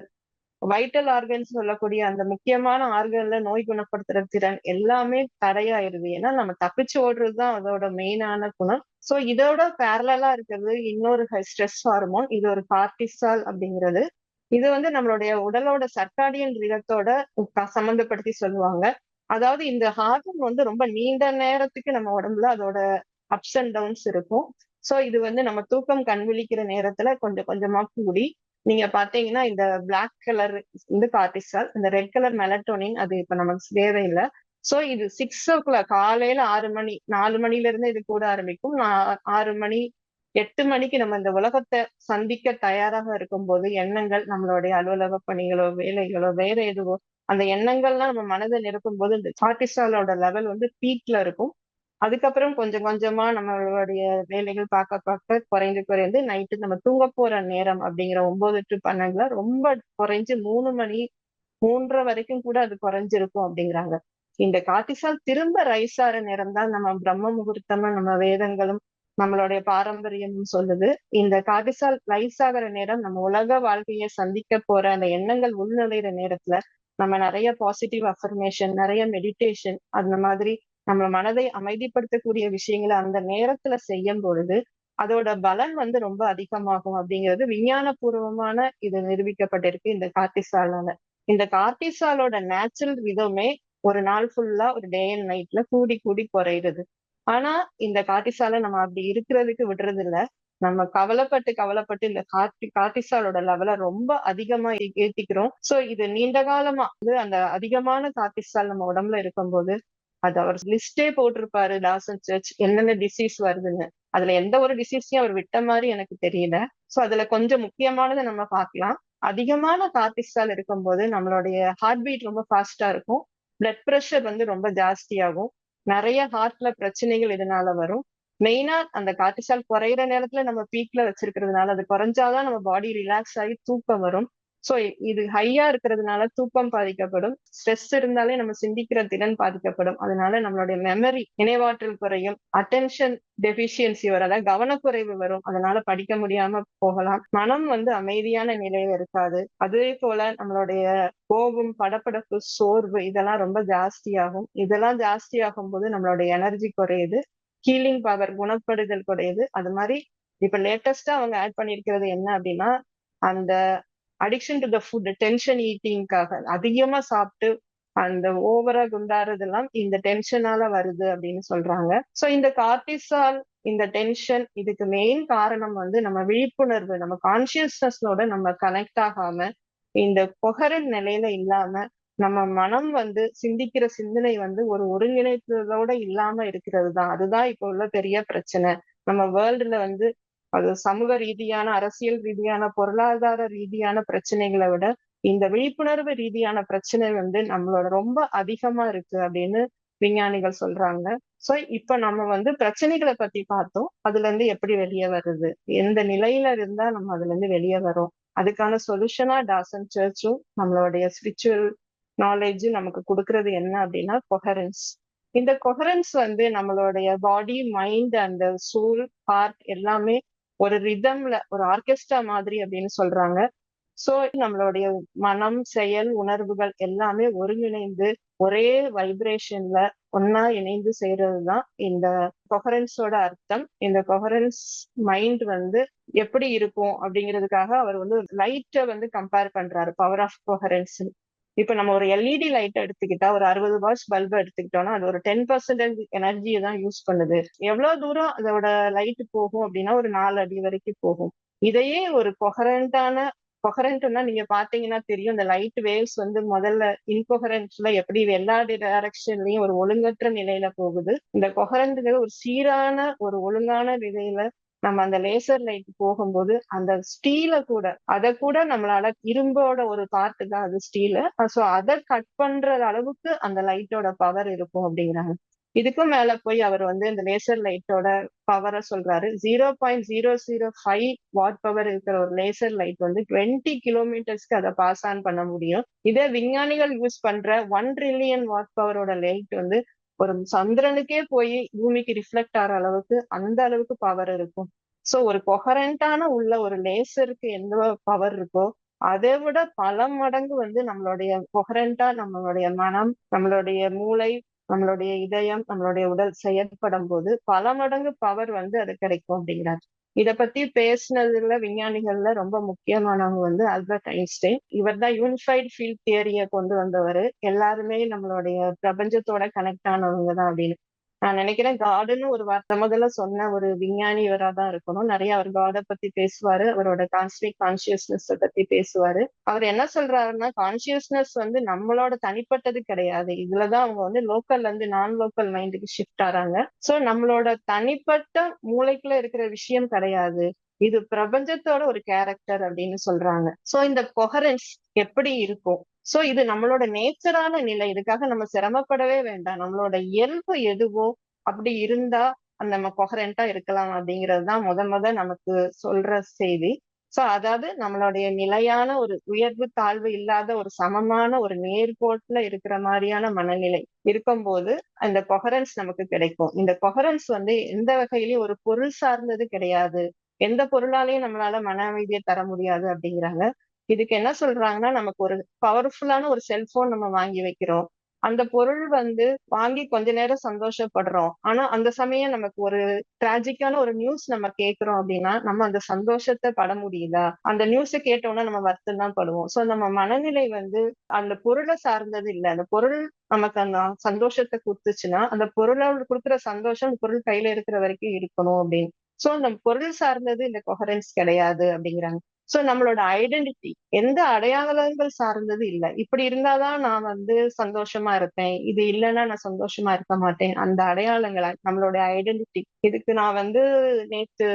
வைட்டல் ஆர்கன்ஸ் சொல்லக்கூடிய அந்த முக்கியமான ஆர்கன்ல நோய் குணப்படுத்துற திறன் எல்லாமே தடையாயிருது. ஏன்னா நம்ம தப்பிச்சு ஓடுறதுதான் அதோட மெயினான குணம். சோ இதோட பேரலா இருக்கிறது இன்னொரு ஸ்ட்ரெஸ் ஹார்மோன். இது ஒரு கார்டிசால் அப்படிங்கிறது. இது வந்து நம்மளுடைய உடலோட சர்க்காடியன் ரிதத்தோட சம்பந்தப்படுத்தி சொல்லுவாங்க. அதாவது இந்த ஹார்மோன் வந்து ரொம்ப நீண்ட நேரத்துக்கு நம்ம உடம்புல அதோட அப்ஸ் அண்ட் டவுன்ஸ் இருக்கும். சோ இது வந்து நம்ம தூக்கம் கண் விழிக்கிற நேரத்துல கொஞ்சம் கொஞ்சமா கூடி, நீங்க பாத்தீங்கன்னா இந்த பிளாக் கலர் வந்து கார்டிசால், இந்த ரெட் கலர் மெலட்டோனின் அது இப்ப நமக்கு தேவையில்லை. சோ இது 6 o'clock காலையில 6 மணி, 4 மணில இருந்து இது கூட ஆரம்பிக்கும். 6 மணி 8 மணிக்கு நம்ம இந்த உலகத்தை சந்திக்க தயாராக இருக்கும்போது எண்ணங்கள், நம்மளுடைய அலுவலக பணிகளோ வேலைகளோ வேற எதுவோ அந்த எண்ணங்கள்லாம் நம்ம மனதை நிரப்பும் போது இந்த கார்டிசாலோட லெவல் வந்து பீக்ல இருக்கும். அதுக்கப்புறம் கொஞ்சம் கொஞ்சமா நம்மளுடைய வேலைகள் பார்க்க பார்க்க குறைந்து குறைந்து நைட்டு நம்ம தூங்க போற நேரம் அப்படிங்கிற 9 to 12 ரொம்ப குறைஞ்சு 3 மணி 3:30 வரைக்கும் கூட அது குறைஞ்சிருக்கும் அப்படிங்கிறாங்க. இந்த கார்டிசால் திரும்ப ரைஸ் ஆற நேரம் தான் நம்ம பிரம்ம முகூர்த்தமா நம்ம வேதங்களும் நம்மளுடைய பாரம்பரியமும் சொல்லுது. இந்த கார்டிசால் ரைஸ் ஆகிற நேரம் நம்ம உலக வாழ்க்கையை சந்திக்க போற அந்த எண்ணங்கள் உள்நுழைற நேரத்துல நம்ம நிறைய பாசிட்டிவ் அஃபர்மேஷன், நிறைய மெடிடேஷன், அந்த மாதிரி நம்ம மனதை அமைதிப்படுத்தக்கூடிய விஷயங்களை அந்த நேரத்துல செய்யும் பொழுது அதோட பலன் வந்து ரொம்ப அதிகமாகும் அப்படிங்கிறது விஞ்ஞான பூர்வமான இது நிரூபிக்கப்பட்டிருக்கு இந்த கார்டிசாலால. இந்த கார்டிசாலோட நேச்சுரல் ரிதமே ஒரு நாள் ஃபுல்லா ஒரு டே அண்ட் நைட்ல கூடி கூடி குறையுது. ஆனா இந்த கார்டிசால நம்ம அப்படி இருக்கிறதுக்கு விடுறது இல்ல. நம்ம கவலைப்பட்டு கவலைப்பட்டு இந்த கார்டிசாலோட லெவலை ரொம்ப அதிகமா ஏத்திக்கிறோம். சோ இது நீண்ட காலமா வந்து அந்த அதிகமான கார்டிசால் நம்ம உடம்புல இருக்கும்போது அது அவர் லிஸ்டே போட்டிருப்பாரு டாசன் சர்ச், என்னென்ன டிசீஸ் வருதுன்னு. அதுல எந்த ஒரு டிசீஸையும் அவர் விட்ட மாதிரி எனக்கு தெரியல. சோ அதுல கொஞ்சம் முக்கியமானதை நம்ம பார்க்கலாம். அதிகமான கார்டிசால் இருக்கும்போது நம்மளுடைய ஹார்ட் பீட் ரொம்ப ஃபாஸ்டா இருக்கும். பிளட் பிரஷர் வந்து ரொம்ப ஜாஸ்தியாகும். நிறைய ஹார்ட்ல பிரச்சனைகள் இதனால வரும். மெயினா அந்த கார்டிசால் குறையிற நேரத்துல நம்ம பீக்ல வச்சிருக்கிறதுனால அது குறைஞ்சாதான் நம்ம பாடி ரிலாக்ஸ் ஆகி தூக்கம் வரும். சோ இது ஹையா இருக்கிறதுனால தூக்கம் பாதிக்கப்படும். ஸ்ட்ரெஸ் இருந்தாலே நம்ம சிந்திக்கிற திறன் பாதிக்கப்படும். அதனால நம்மளுடைய மெமரி, நினைவாற்றல் குறையும். அட்டென்ஷன் டெபிஷியன்சி வரும், அதாவது கவனக்குறைவு வரும். அதனால படிக்க முடியாம போகலாம். மனம் வந்து அமைதியான நிலையில இருக்காது. அதே போல நம்மளுடைய கோபம், படபடப்பு, சோர்வு இதெல்லாம் ரொம்ப ஜாஸ்தியாகும். இதெல்லாம் ஜாஸ்தியாகும் போது நம்மளுடைய எனர்ஜி குறையுது, ஹீலிங் பவர், குணப்படுதல் குறையுது. அது மாதிரி இப்ப லேட்டஸ்டா அவங்க ஆட் பண்ணிருக்கிறது என்ன அப்படின்னா, அந்த addiction to the food, tension ஈட்டிங்காக அதிகமா சாப்பிட்டு அந்த ஓவரா குண்டாறதெல்லாம் இந்த டென்ஷனால வருது அப்படின்னு சொல்றாங்க. சோ இந்த கார்டிசால், இந்த டென்ஷன், இதுக்கு மெயின் காரணம் வந்து நம்ம விழிப்புணர்வு, நம்ம கான்சியஸ்னஸோட நம்ம கனெக்ட் ஆகாம இந்த கொஹரண்ட் நிலையில இல்லாம நம்ம மனம் வந்து சிந்திக்கிற சிந்தனை வந்து ஒரு ஒருங்கிணைப்பதோட இல்லாம இருக்கிறது தான். அதுதான் இப்ப உள்ள பெரிய பிரச்சனை. நம்ம வேர்ல்டுல வந்து அது சமூக ரீதியான, அரசியல் ரீதியான, பொருளாதார ரீதியான பிரச்சனைகளை விட இந்த விழிப்புணர்வு ரீதியான பிரச்சனை வந்து நம்மளோட ரொம்ப அதிகமா இருக்கு அப்படின்னு விஞ்ஞானிகள் சொல்றாங்க. சோ இப்ப நம்ம வந்து பிரச்சனைகளை பத்தி பார்த்தோம். அதுல இருந்து எப்படி வெளியே வருது, எந்த நிலையில இருந்தா நம்ம அதுல இருந்து வெளியே வரோம், அதுக்கான சொல்யூஷனா டாசன் சர்ச்சும் நம்மளுடைய ஸ்பிரிச்சுவல் நாலேஜ் நமக்கு கொடுக்கறது என்ன அப்படின்னா கொஹரன்ஸ். இந்த கொஹரன்ஸ் வந்து நம்மளுடைய பாடி, மைண்ட் அண்ட் சோல், ஹார்ட் எல்லாமே ஒரு ரிதம்ல, ஒரு ஆர்கெஸ்ட்ரா மாதிரி அப்படின்னு சொல்றாங்க. சோ நம்மளுடைய மனம், செயல், உணர்வுகள் எல்லாமே ஒருங்கிணைந்து ஒரே வைப்ரேஷன்ல ஒன்னா இணைந்து செய்யறதுதான் இந்த கொஹரன்ஸோட அர்த்தம். இந்த கொஹரன்ஸ் மைண்ட் வந்து எப்படி இருக்கும் அப்படிங்கிறதுக்காக அவர் வந்து லைட்டை வந்து கம்பேர் பண்றாரு, பவர் ஆஃப் கொஹரன்ஸ். இப்ப நம்ம ஒரு எல்இடி லைட் எடுத்துக்கிட்டா, ஒரு 60 வாட்ஸ் பல்ப் எடுத்துக்கிட்டோம்னா அது ஒரு 10% எனர்ஜியை தான் யூஸ் பண்ணுது. எவ்வளவு தூரம் அதோட லைட் போகும் அப்படின்னா ஒரு 4 அடி வரைக்கும் போகும். இதையே ஒரு கொஹரண்ட்னா நீங்க பாத்தீங்கன்னா தெரியும், இந்த லைட் வேவ்ஸ் வந்து முதல்ல இன்கொஹரன்ஸ்ல எப்படி எல்லா டைரக்ஷன்லயும் ஒரு ஒழுங்கற்ற நிலையில போகுது. இந்த கொஹரண்ட்ங்கிற ஒரு சீரான ஒரு ஒழுங்கான நிலையில நம்ம அந்த லேசர் லைட் போகும்போது அந்த ஸ்டீல கூட, அதை கூட நம்மளால, இரும்போட ஒரு பார்ட் தான் அது ஸ்டீல, சோ அதை கட் பண்ற அளவுக்கு அந்த லைட்டோட பவர் இருக்கும் அப்படிங்கிறாங்க. இதுக்கும் மேல போய் அவர் வந்து இந்த லேசர் லைட்டோட பவரை சொல்றாரு. 0.005 வாட் பவர் இருக்கிற ஒரு லேசர் லைட் வந்து 20 கிலோமீட்டர்ஸ்க்கு அதை பாஸ் ஆன் பண்ண முடியும். இதே விஞ்ஞானிகள் யூஸ் பண்ற 1 ட்ரில்லியன் வாட் பவரோட லைட் வந்து ஒரு சந்திரனுக்கே போய் பூமிக்கு ரிஃப்ளெக்ட் ஆகிற அளவுக்கு, அந்த அளவுக்கு பவர் இருக்கும். சோ ஒரு கொஹரண்டான உள்ள ஒரு லேசருக்கு எந்த பவர் இருக்கோ அதை விட பல மடங்கு வந்து நம்மளுடைய கொஹரண்டா நம்மளுடைய மனம், நம்மளுடைய மூளை, நம்மளுடைய இதயம், நம்மளுடைய உடல் செயல்படும் போது பல மடங்கு பவர் வந்து அது கிடைக்கும் அப்படிங்கிறார். இத பத்தி பேசினதுல விஞ்ஞானிகள்ல ரொம்ப முக்கியமானவங்க வந்து ஆல்பர்ட் ஐன்ஸ்டைன். இவர் தான் யூனிஃபைடு ஃபீல்ட் தியரியை கொண்டு வந்தவர். எல்லாருமே நம்மளுடைய பிரபஞ்சத்தோட கனெக்ட் ஆனவங்க தான் அப்படின்னு நான் நினைக்கிறேன். காடுன்னு ஒரு வார்த்தை முதல்ல சொன்ன ஒரு விஞ்ஞானி இவரா தான் இருக்கணும். நிறைய அவர் காடை பத்தி பேசுவாரு, அவரோட காஸ்மிக் கான்சியஸ்னஸ் பத்தி பேசுவாரு. அவர் என்ன சொல்றாருன்னா, கான்சியஸ்னஸ் வந்து நம்மளோட தனிப்பட்டது கிடையாது. இதுலதான் அவங்க வந்து லோக்கல்ல இருந்து நான் லோக்கல் மைண்டுக்கு ஷிஃப்ட் ஆறாங்க. சோ நம்மளோட தனிப்பட்ட மூளைக்குள்ள இருக்கிற விஷயம் கிடையாது, இது பிரபஞ்சத்தோட ஒரு கேரக்டர் அப்படின்னு சொல்றாங்க. சோ இந்த கொஹரன்ஸ் எப்படி இருக்கும்? சோ இது நம்மளோட நேச்சரான நிலை. இதுக்காக நம்ம சிரமப்படவே வேண்டாம். நம்மளோட இயல்பு எதுவோ அப்படி இருந்தா அந்த நம்ம கொஹரண்டா இருக்கலாம் அப்படிங்கறதுதான் முத நமக்கு சொல்ற செய்தி. சோ அதாவது நம்மளுடைய நிலையான ஒரு உயர்வு தாழ்வு இல்லாத ஒரு சமமான ஒரு நேர்கோட்டுல இருக்கிற மாதிரியான மனநிலை இருக்கும்போது அந்த கொஹரன்ஸ் நமக்கு கிடைக்கும். இந்த கொஹரன்ஸ் வந்து எந்த வகையிலயும் ஒரு பொருள் சார்ந்தது கிடையாது. எந்த பொருளாலையும் நம்மளால மன அமைதியை தர முடியாது அப்படிங்கிறாங்க. இதுக்கு என்ன சொல்றாங்கன்னா, நமக்கு ஒரு பவர்ஃபுல்லான ஒரு செல்போன் நம்ம வாங்கி வைக்கிறோம். அந்த பொருள் வந்து வாங்கி கொஞ்ச நேரம் சந்தோஷப்படுறோம். ஆனா அந்த சமயம் நமக்கு ஒரு டிராஜிக்கான ஒரு நியூஸ் நம்ம கேட்கிறோம் அப்படின்னா, நம்ம அந்த சந்தோஷத்தை பட முடியுதா? அந்த நியூஸ கேட்டோம்னா நம்ம வருத்தம் தான் படுவோம். சோ நம்ம மனநிலை வந்து அந்த பொருளை சார்ந்தது இல்ல. அந்த பொருள் நமக்கு அந்த சந்தோஷத்தை கொடுத்துச்சுன்னா, அந்த பொருளோட கொடுக்குற சந்தோஷம் பொருள் கையில இருக்கிற வரைக்கும் இருக்கணும் அப்படின்னு. சோ அந்த பொருள் சார்ந்தது இந்த கொஹரன்ஸ் கிடையாது அப்படிங்கிறாங்க. சோ நம்மளோட ஐடென்டிட்டி எந்த அடையாளங்கள் சார்ந்தது இல்ல. இப்படி இருந்தாதான் நான் வந்து சந்தோஷமா இருப்பேன், இது இல்லைன்னா நான் சந்தோஷமா இருக்க மாட்டேன். அந்த அடையாளங்கள நம்மளுடைய ஐடென்டிட்டி. இதுக்கு நான் வந்து நேத்து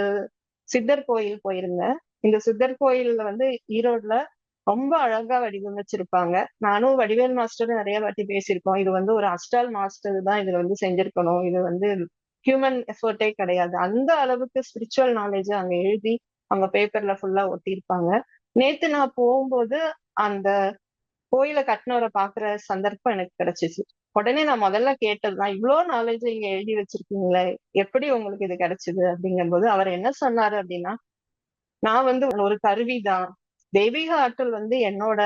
சித்தர் கோயில் போயிருந்தேன். இந்த சித்தர் கோயில்ல வந்து ஈரோட்ல ரொம்ப அழகா வடிவமைச்சிருப்பாங்க. நானும் வடிவேல் மாஸ்டரும் நிறைய வாட்டி பேசியிருக்கோம். இது வந்து ஒரு அஸ்டால் மாஸ்டர் தான் இதுல வந்து செஞ்சிருக்கணும், இது வந்து ஹியூமன் எஃபர்ட்டே கிடையாது. அந்த அளவுக்கு ஸ்பிரிச்சுவல் நாலேஜ் அங்க எழுதி அவங்க பேப்பர்ல ஃபுல்லா ஒட்டியிருப்பாங்க. நேத்து நான் போகும்போது அந்த கோயிலை கட்டினவரை பாக்குற சந்தர்ப்பம் எனக்கு கிடைச்சிச்சு. உடனே நான் முதல்ல கேட்டதுதான், இவ்வளோ நாலேஜ் இங்க எழுதி வச்சிருக்கீங்களே, எப்படி உங்களுக்கு இது கிடைச்சது அப்படிங்கும்போது அவர் என்ன சொன்னாரு அப்படின்னா, நான் வந்து ஒரு கருவிதான். தெய்வீக ஆற்றல் வந்து என்னோட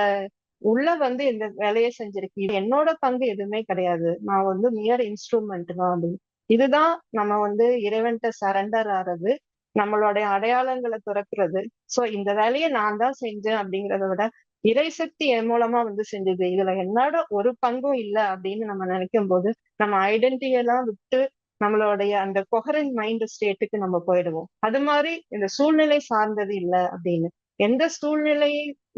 உள்ள வந்து இந்த வேலையை செஞ்சிருக்கு. இது என்னோட பங்கு எதுவுமே கிடையாது. நான் வந்து மியர் இன்ஸ்ட்ருமெண்ட் தான் அப்படின்னு. இதுதான் நம்ம வந்து இறைவன்கிட்ட சரண்டர் ஆறது, நம்மளுடைய அடையாளங்களை துறக்கிறது. சோ இந்த வேலையை நான் தான் செஞ்சேன் அப்படிங்கிறத விட இறைசக்தி என் மூலமா வந்து செஞ்சது, இதுல என்னோட ஒரு பங்கும் இல்லை அப்படின்னு நம்ம நினைக்கும் போது நம்ம ஐடென்டிட்டியெல்லாம் விட்டு நம்மளுடைய அந்த கொஹரண்ட் மைண்ட் ஸ்டேட்டுக்கு நம்ம போயிடுவோம். அது மாதிரி இந்த சூழ்நிலை சார்ந்தது இல்லை அப்படின்னு. எந்த சூழ்நிலை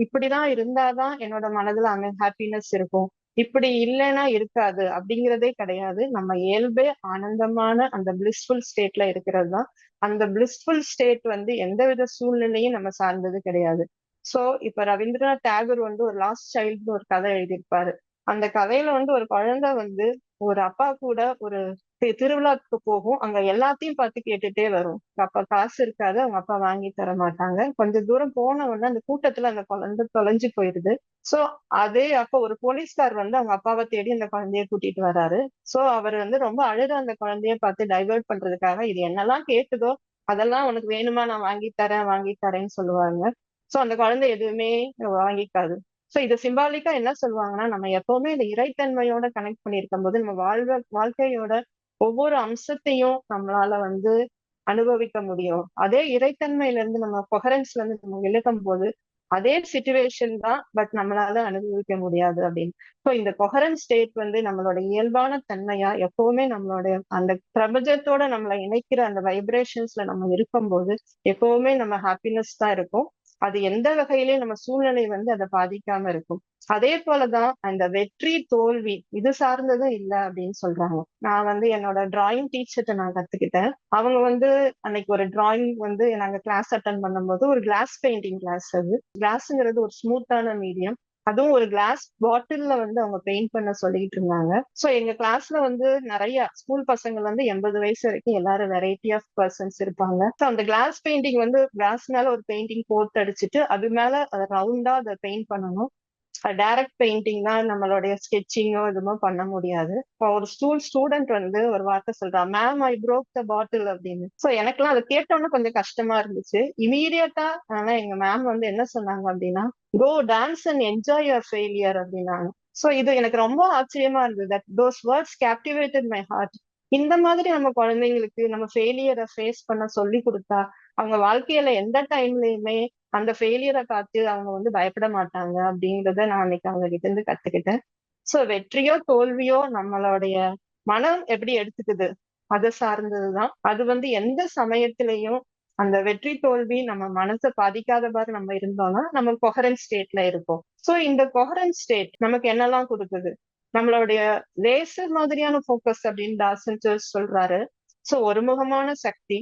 இப்படிதான் இருந்தாதான் என்னோட மனதுல அங்க ஹாப்பினஸ் இருக்கும், இப்படி இல்லைன்னா இருக்காது அப்படிங்கிறதே கிடையாது. நம்ம இயல்பே ஆனந்தமான அந்த பிளிஸ்ஃபுல் ஸ்டேட்ல இருக்கிறது தான். அந்த பிளிஸ்ஃபுல் ஸ்டேட் வந்து எந்தவித சூழ்நிலையும் நம்ம சார்ந்தது கிடையாது. சோ இப்ப ரவீந்திரநாத் டாகூர் வந்து ஒரு லாஸ்ட் சைல்டுன்னு ஒரு கதை எழுதியிருப்பாரு. அந்த கதையில வந்து ஒரு குழந்தை வந்து ஒரு அப்பா கூட ஒரு திருவிழாக்கு போகும். அங்க எல்லாத்தையும் பார்த்து கேட்டுட்டே வரும். அப்ப காசு இருக்காது. அவங்க அப்பா வாங்கி தர மாட்டாங்க. கொஞ்சம் தூரம் போன உடனே அந்த கூட்டத்துல அந்த குழந்தை தொலைஞ்சு போயிருது. சோ அதே அப்ப ஒரு போலீஸ்கார் வந்து அவங்க அப்பாவை தேடி அந்த குழந்தைய கூட்டிட்டு வராரு. சோ அவர் வந்து ரொம்ப அழுத அந்த குழந்தைய பார்த்து டைவர்ட் பண்றதுக்காக இது என்னெல்லாம் கேக்குதோ அதெல்லாம் உனக்கு வேணுமா நான் வாங்கி தரேன்னு சொல்லுவாங்க. சோ அந்த குழந்தை எதுவுமே வாங்கிக்காது. சோ இது சிம்பாலிக்கா என்ன சொல்லுவாங்கன்னா, நம்ம எப்பவுமே இந்த இறைத்தன்மையோட கனெக்ட் பண்ணியிருக்கும் போது நம்ம வாழ்க்கையோட ஒவ்வொரு அம்சத்தையும் நம்மளால வந்து அனுபவிக்க முடியும். அதே இறைத்தன்மையில இருந்து நம்ம கொஹரன்ஸ்ல இருந்து நம்ம விலகும் போது அதே சிச்சுவேஷன் தான் பட் நம்மளால அனுபவிக்க முடியாது அப்படின்னு. ஸோ இந்த கொஹரன்ஸ் ஸ்டேட் வந்து நம்மளோட இயல்பான தன்மையா எப்பவுமே நம்மளுடைய அந்த பிரபஞ்சத்தோட நம்மளை இணைக்கிற அந்த வைப்ரேஷன்ஸ்ல நம்ம இருக்கும்போது எப்பவுமே நம்ம ஹாப்பினஸ் தான் இருக்கும். அது எந்த வகையிலயும் நம்ம சூழ்நிலை வந்து அதை பாதிக்காம இருக்கும். அதே போலதான் அந்த வெற்றி தோல்வி இது சார்ந்ததும் இல்ல அப்படின்னு சொல்றாங்க. நான் வந்து என்னோட டிராயிங் டீச்சர்கிட்ட நான் கத்துக்கிட்டேன். அவங்க வந்து அன்னைக்கு ஒரு டிராயிங் வந்து நாங்க கிளாஸ் அட்டன் பண்ணும்போது ஒரு கிளாஸ் பெயிண்டிங் கிளாஸ். அது கிளாஸ்ங்கிறது ஒரு ஸ்மூத்தான மீடியம். அதுவும் ஒரு கிளாஸ் பாட்டில்ல வந்து அவங்க பெயிண்ட் பண்ண சொல்லிட்டு இருந்தாங்க. சோ எங்க கிளாஸ்ல வந்து நிறைய ஸ்கூல் பசங்க வந்து 80 வயசு வரைக்கும் எல்லாரும் வெரைட்டி ஆஃப் பர்சன்ஸ் இருப்பாங்க. சோ அந்த கிளாஸ் பெயிண்டிங் வந்து கிளாஸ் மேல ஒரு பெயிண்டிங் போட்டு அடிச்சுட்டு அது மேல அதை ரவுண்டா அதை பெயிண்ட் பண்ணணும். டைரக்ட் பெயிண்டிங்னா நம்மளுடைய ஸ்கெட்சிங்கோ எதுவுமோ பண்ண முடியாது. இப்போ ஒரு ஸ்டூடெண்ட் வந்து ஒரு வார்த்தை சொல்றா, மேம் ஐ broke த பாட்டில் அப்படின்னு. சோ எனக்கெல்லாம் அதை கேட்டோன்னு கொஞ்சம் கஷ்டமா இருந்துச்சு. இமீடியட்டா ஆனா எங்க மேம் வந்து என்ன சொன்னாங்க அப்படின்னா, go dance and enjoy your failure அப்படின்னாங்க. சோ இது எனக்கு ரொம்ப ஆச்சரியமா இருந்தது. That those words captivated my heart. இந்த மாதிரி நம்ம குழந்தைங்களுக்கு நம்ம ஃபெயிலியரை ஃபேஸ் பண்ண சொல்லி கொடுத்தா அவங்க வாழ்க்கையில எந்த டைம்லயுமே அந்த ஃபெயிலியரை பார்த்து அவங்க வந்து பயப்பட மாட்டாங்க அப்படிங்கறத நான் அன்னைக்கு அவங்க கிட்ட இருந்து கத்துக்கிட்டேன். சோ வெற்றியோ தோல்வியோ நம்மளுடைய மனம் எப்படி எடுத்துக்குது அதை சார்ந்ததுதான். அது வந்து எந்த சமயத்திலையும் அந்த வெற்றி தோல்வி நம்ம மனசை பாதிக்காதவாறு நம்ம இருந்தோம்னா நம்ம கொஹரன்ஸ் ஸ்டேட்ல இருப்போம். சோ இந்த கொஹரன்ஸ் ஸ்டேட் நமக்கு என்னெல்லாம் கொடுக்குது? நம்மளுடைய லேசர் மாதிரியான போக்கஸ் அப்படின்னு டார்சன் சொல்றாரு. சோ ஒருமுகமான சக்தி,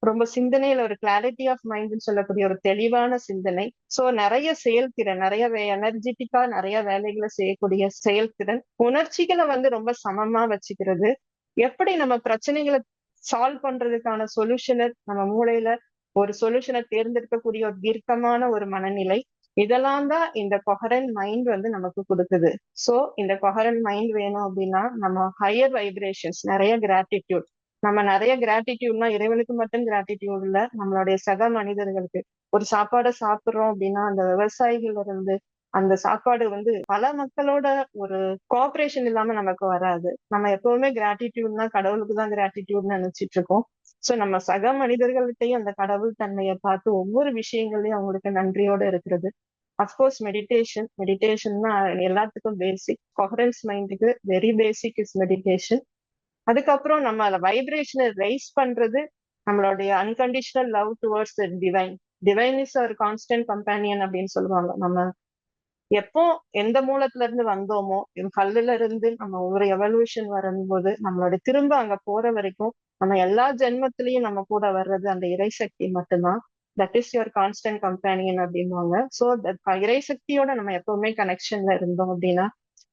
ரொம்ப சிந்தனையில ஒரு கிளாரிட்டி ஆஃப் மைண்ட்னு சொல்லக்கூடிய ஒரு தெளிவான சிந்தனை. சோ நிறைய செயல்திறன், நிறைய எனர்ஜெட்டிக்கா நிறைய வேலைகளை செய்யக்கூடிய செயல்திறன், உணர்ச்சிகளை வந்து ரொம்ப சமமா வச்சுக்கிறது, எப்படி நம்ம பிரச்சனைகளை சால்வ் பண்றதுக்கான சொல்யூஷனை நம்ம மூளையில ஒரு சொல்யூஷனை தேர்ந்தெடுக்கக்கூடிய ஒரு தீர்க்கமான ஒரு மனநிலை, இதெல்லாம் தான் இந்த கொஹரண்ட் மைண்ட் வந்து நமக்கு கொடுக்குது. சோ இந்த கொஹரண்ட் மைண்ட் வேணும் அப்படின்னா நம்ம ஹையர் வைப்ரேஷன்ஸ், நிறைய கிராட்டிடியூட், நம்ம நிறைய கிராட்டிடியூட்னா இறைவனுக்கு மட்டும் கிராட்டிடியூட் இல்ல, நம்மளுடைய சக மனிதர்களுக்கு. ஒரு சாப்பாடை சாப்பிடுறோம் அப்படின்னா அந்த விவசாயிகள் இருந்து அந்த சாப்பாடு வந்து பல மக்களோட ஒரு கோஆபரேஷன் இல்லாம நமக்கு வராது. நம்ம எப்பவுமே கிராட்டிடியூட்னா கடவுளுக்கு தான் கிராட்டிடியூட்னு நினைச்சிட்டு இருக்கோம். சோ நம்ம சக மனிதர்கள்ட்டையும் அந்த கடவுள் தன்மையை பார்த்து ஒவ்வொரு விஷயங்களையும் அவங்களுக்கு நன்றியோட இருக்கிறது. அஃப்கோர்ஸ் மெடிடேஷன்னா எல்லாத்துக்கும் பேசிக். கொஹரன்ஸ் மைண்டுக்கு வெரி பேசிக் இஸ் மெடிடேஷன். அதுக்கப்புறம் நம்ம அந்த வைப்ரேஷனை ரைஸ் பண்றது நம்மளுடைய unconditional love towards divine. Divine is our constant companion அப்படின்னு சொல்லுவாங்க. நம்ம எப்போ எந்த மூலத்துல இருந்து வந்தோமோ கல்லுல இருந்து நம்ம ஒரு எவல்யூஷன் வரும்போது நம்மளோட திரும்ப அங்க போற வரைக்கும் நம்ம எல்லா ஜென்மத்திலையும் நம்ம கூட வர்றது அந்த இறைசக்தி மட்டும்தான். That is your constant companion அப்படின்வாங்க. ஸோ இறைசக்தியோட நம்ம எப்பவுமே கனெக்ஷன்ல இருந்தோம் அப்படின்னா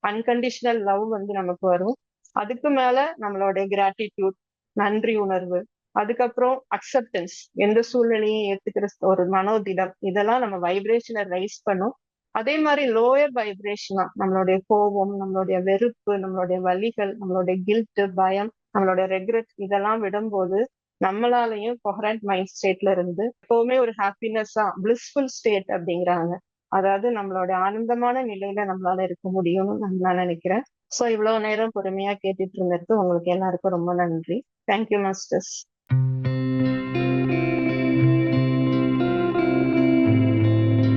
அன்கண்டிஷனல் லவ் வந்து நமக்கு வரும். அதுக்கு மேல நம்மளுடைய கிராட்டிடியூட், நன்றி உணர்வு, அதுக்கப்புறம் அக்செப்டன்ஸ், எந்த சூழ்நிலையும் ஏத்துக்கிற ஒரு மனோதிடம், இதெல்லாம் நம்ம வைப்ரேஷனை ரைஸ் பண்ணும். அதே மாதிரி லோயர் வைப்ரேஷனா நம்மளுடைய கோபம், நம்மளுடைய வெறுப்பு, நம்மளுடைய வலிகள், நம்மளுடைய கில்ட், பயம், நம்மளுடைய ரெக்ரெட் இதெல்லாம் விடும்போது நம்மளாலையும் கொஹரண்ட் மைண்ட் ஸ்டேட்ல இருந்து எப்பவுமே ஒரு ஹாப்பினஸா பிளிஸ்ஃபுல் ஸ்டேட் அப்படிங்கிறாங்க. அதாவது நம்மளோட ஆனந்தமான நிலையில நம்மளால இருக்க முடியும்னு நான் நினைக்கிறேன். சோ இவ்வளவு நேரம் பொறுமையா கேட்டுட்டு இருந்ததுக்கு உங்களுக்கு எல்லாருக்கும் ரொம்ப நன்றி. Thank you masters.